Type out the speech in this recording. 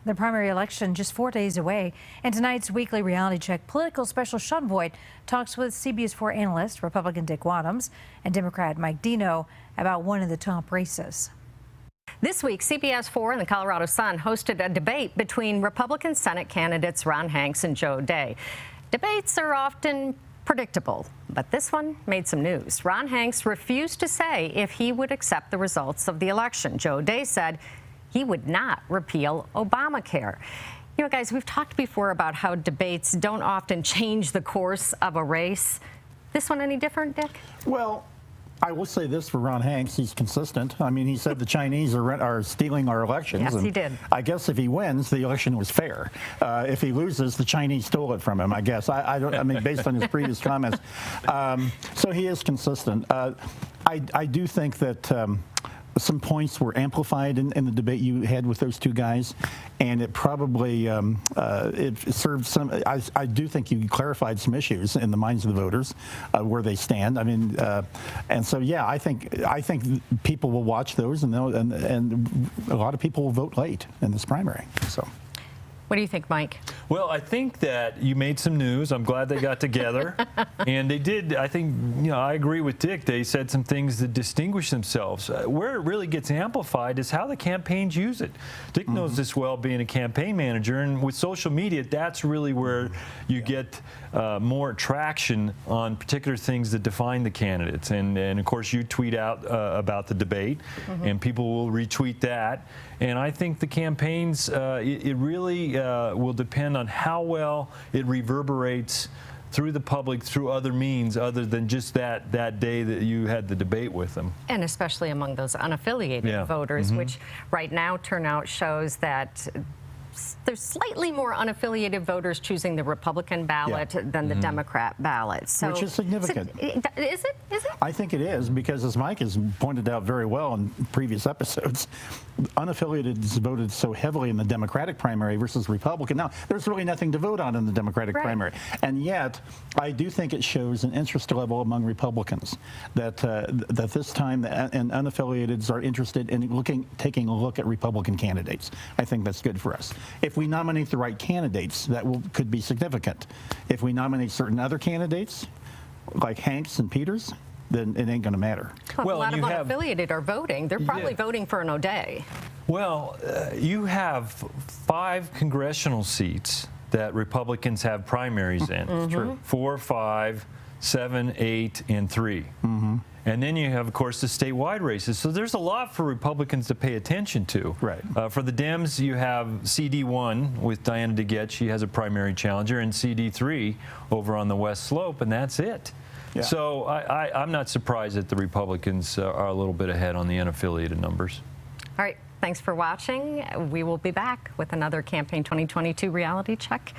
The primary election just 4 days away, and tonight's weekly reality check political special Sean Boyd talks with CBS 4 analyst Republican Dick Wadhams and Democrat Mike Dino about one of the top races. This week, CBS 4 and the Colorado Sun hosted a debate between Republican Senate candidates Ron Hanks and Joe Day. Debates are often predictable, but this one made some news. Ron Hanks refused to say if he would accept the results of the election. Joe Day said he would not repeal Obamacare. You know, guys, we've talked before about how debates don't often change the course of a race. This one any different, Dick? Well, I will say this for Ron Hanks, he's consistent. I mean, he said the Chinese are stealing our elections. Yes, he did. I guess if he wins, the election was fair. If he loses, the Chinese stole it from him, I guess. I mean, based on his previous comments. So he is consistent. I do think that some points were amplified in the debate you had with those two guys, and it probably it served some. I do think you clarified some issues in the minds of the voters where they stand. I mean, and so yeah, I think people will watch those, and a lot of people will vote late in this primary. So. What do you think, Mike? Well, I think that you made some news. I'm glad they got together. And they did, I think, you know, I agree with Dick. They said some things that distinguish themselves. Where it really gets amplified is how the campaigns use it. Dick knows this well, being a campaign manager. And with social media, that's really where you get more traction on particular things that define the candidates. And of course, you tweet out about the debate, and people will retweet that. And I think the campaigns, it really will depend on how well it reverberates through the public, through other means other than just that day that you had the debate with them. And especially among those unaffiliated voters, which right now turnout shows that there's slightly more unaffiliated voters choosing the Republican ballot than the Democrat ballot. So, which is significant. Is it? I think it is, because as Mike has pointed out very well in previous episodes, unaffiliated voted so heavily in the Democratic primary versus Republican. Now, there's really nothing to vote on in the Democratic primary. And yet, I do think it shows an interest level among Republicans that that this time and unaffiliateds are interested in taking a look at Republican candidates. I think that's good for us. If we nominate the right candidates, that could be significant. If we nominate certain other candidates, like Hanks and Peters, then it ain't going to matter. Well, a lot of unaffiliated are voting. They're probably voting for an O'Day. Well, you have 5 congressional seats that Republicans have primaries in. True. 4, 5, 7, 8, and 3. And then you have, of course, the statewide races. So there's a lot for Republicans to pay attention to. Right. For the Dems, you have CD1 with Diana DeGette. She has a primary challenger, and CD3 over on the West Slope, and that's it. Yeah. So I'm not surprised that the Republicans are a little bit ahead on the unaffiliated numbers. All right. Thanks for watching. We will be back with another Campaign 2022 reality check.